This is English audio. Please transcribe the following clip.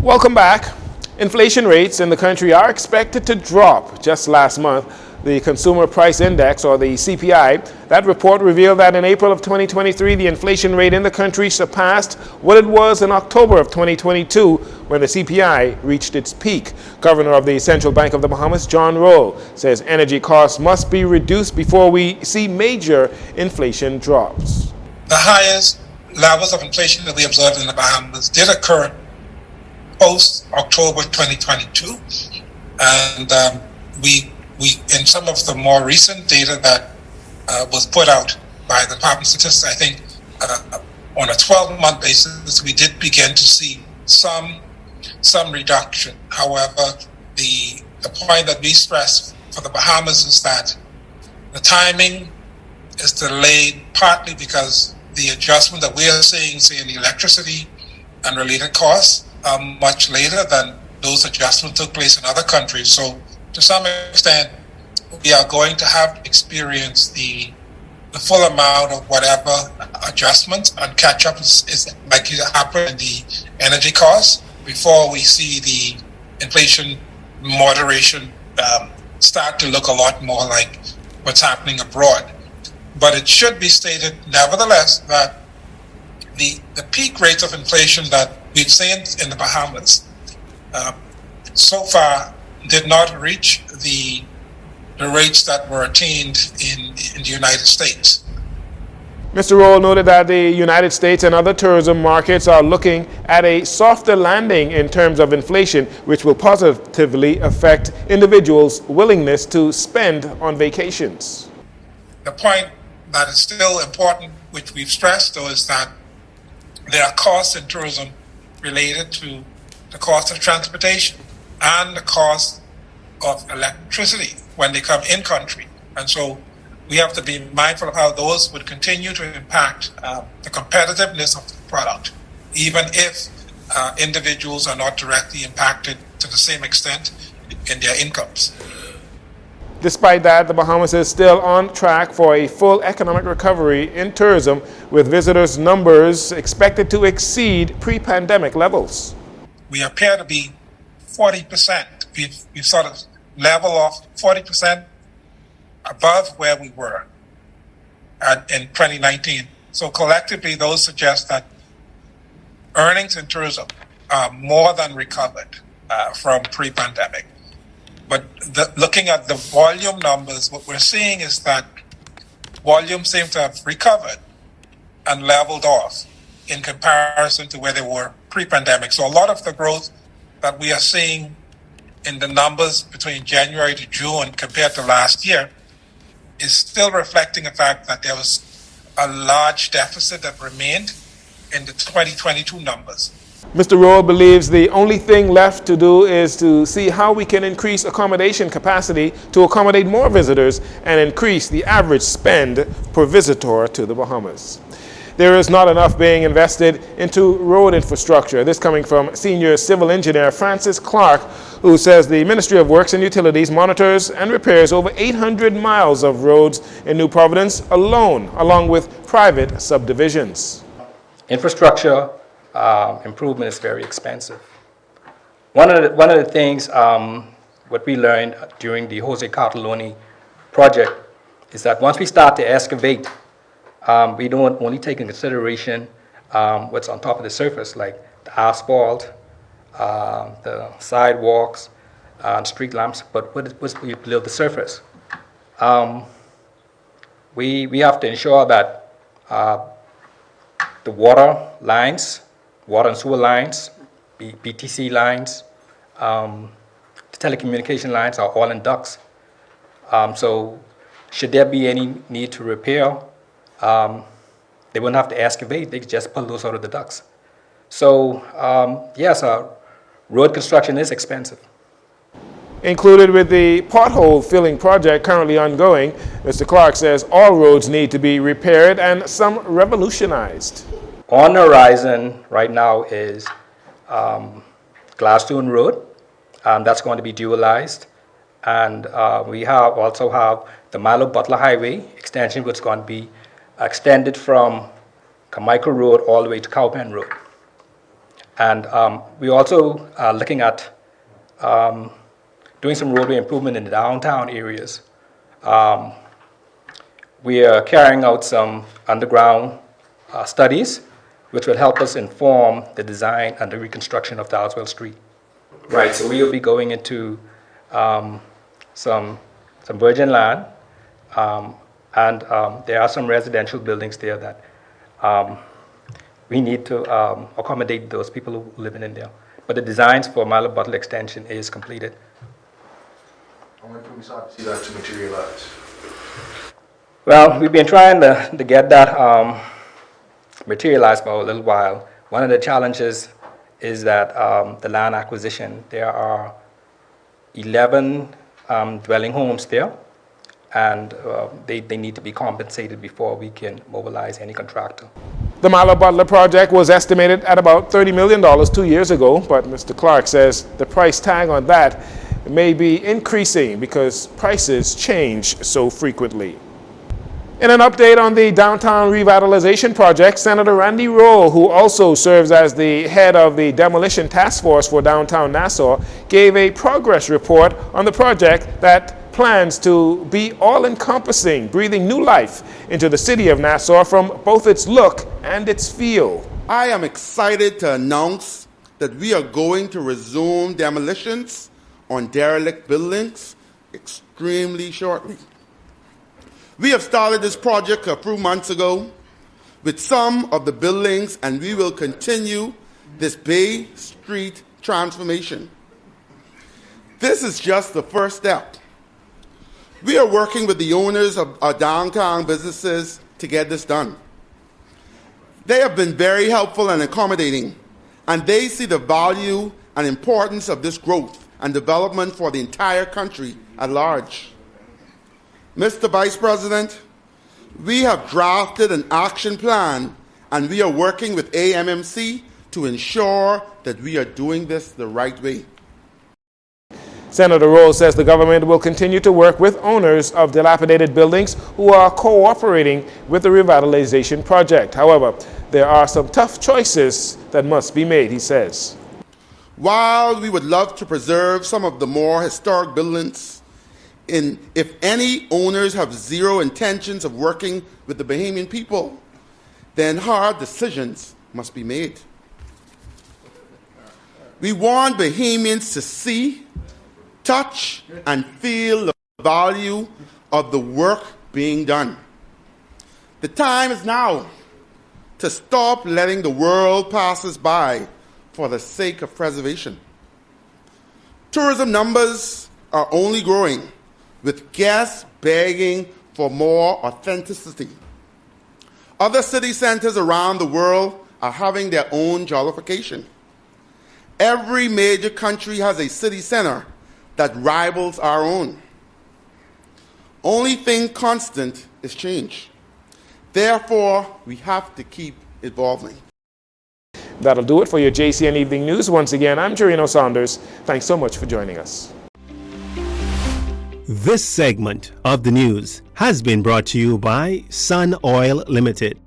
Welcome back. Inflation rates in the country are expected to drop. Just last month, the Consumer Price Index, or the CPI, that report revealed that in April of 2023, the inflation rate in the country surpassed what it was in October of 2022 when the CPI reached its peak. Governor of the Central Bank of the Bahamas, John Roll, says energy costs must be reduced before we see major inflation drops. The highest levels of inflation that we observed in the Bahamas did occur post-October 2022, and we in some of the more recent data that was put out by the Department of Statistics, I think on a 12-month basis, we did begin to see some reduction. However, the point that we stress for the Bahamas is that the timing is delayed partly because the adjustment that we are seeing, say, in the electricity and related costs, much later than those adjustments took place in other countries. So to some extent, we are going to have to experience the full amount of whatever adjustments and catch up is likely to happen in the energy costs before we see the inflation moderation start to look a lot more like what's happening abroad. But it should be stated, nevertheless, that the peak rates of inflation that we've seen in the Bahamas so far did not reach the rates that were attained in the United States. Mr. Roll noted that the United States and other tourism markets are looking at a softer landing in terms of inflation, which will positively affect individuals' willingness to spend on vacations. The point that is still important, which we've stressed, though, is that there are costs in tourism related to the cost of transportation and the cost of electricity when they come in country. And so we have to be mindful of how those would continue to impact the competitiveness of the product, even if individuals are not directly impacted to the same extent in their incomes. Despite that, the Bahamas is still on track for a full economic recovery in tourism, with visitors' numbers expected to exceed pre-pandemic levels. We appear to be 40%. We've sort of level off 40% above where we were in 2019. So collectively, those suggest that earnings in tourism are more than recovered from pre-pandemic. But looking at the volume numbers, what we're seeing is that volumes seem to have recovered and leveled off in comparison to where they were pre-pandemic. So a lot of the growth that we are seeing in the numbers between January to June compared to last year is still reflecting the fact that there was a large deficit that remained in the 2022 numbers. Mr. Roll believes the only thing left to do is to see how we can increase accommodation capacity to accommodate more visitors and increase the average spend per visitor to the Bahamas. There is not enough being invested into road infrastructure. This coming from Senior Civil Engineer Francis Clark, who says the Ministry of Works and Utilities monitors and repairs over 800 miles of roads in New Providence alone, along with private subdivisions. Infrastructure improvement is very expensive. One of the things what we learned during the Jose Cartoloni project is that once we start to excavate, we don't only take in consideration what's on top of the surface, like the asphalt, the sidewalks, street lamps, but what's below the surface. We have to ensure that the water lines, water and sewer lines, BTC lines, the telecommunication lines are all in ducts. So should there be any need to repair, they wouldn't have to excavate, they could just pull those out of the ducts. So yes, road construction is expensive. Included with the pothole filling project currently ongoing, Mr. Clark says all roads need to be repaired and some revolutionized. On the horizon right now is Gladstone Road, that's going to be dualized. And we also have the Milo Butler Highway extension, which is going to be extended from Carmichael Road all the way to Cowpen Road. And we're also looking at doing some roadway improvement in the downtown areas. We are carrying out some underground studies, which will help us inform the design and the reconstruction of Dowswell Street. Right, so we will be going into some virgin land, and there are some residential buildings there that we need to accommodate those people who live in there. But the designs for Milo Butler extension is completed. When can we start to see that to materialize? Well, we've been trying to get that materialized for a little while. One of the challenges is that the land acquisition, there are 11 dwelling homes there, and they need to be compensated before we can mobilize any contractor. The Milo Butler project was estimated at about $30 million 2 years ago, but Mr. Clark says the price tag on that may be increasing because prices change so frequently. In an update on the downtown revitalization project, Senator Randy Rowe, who also serves as the head of the demolition task force for downtown Nassau, gave a progress report on the project that plans to be all-encompassing, breathing new life into the city of Nassau from both its look and its feel. I am excited to announce that we are going to resume demolitions on derelict buildings extremely shortly. We have started this project a few months ago with some of the buildings, and we will continue this Bay Street transformation. This is just the first step. We are working with the owners of our downtown businesses to get this done. They have been very helpful and accommodating, and they see the value and importance of this growth and development for the entire country at large. Mr. Vice President, we have drafted an action plan, and we are working with AMMC to ensure that we are doing this the right way. Senator Rowe says the government will continue to work with owners of dilapidated buildings who are cooperating with the revitalization project. However, there are some tough choices that must be made, he says. While we would love to preserve some of the more historic buildings, if any owners have zero intentions of working with the Bahamian people, then hard decisions must be made. We want Bahamians to see, touch, and feel the value of the work being done. The time is now to stop letting the world pass us by for the sake of preservation. Tourism numbers are only growing, with guests begging for more authenticity. Other city centers around the world are having their own jollification. Every major country has a city center that rivals our own. Only thing constant is change. Therefore, we have to keep evolving. That'll do it for your JCN Evening News. Once again, I'm Jcn Saunders. Thanks so much for joining us. This segment of the news has been brought to you by Sun Oil Limited.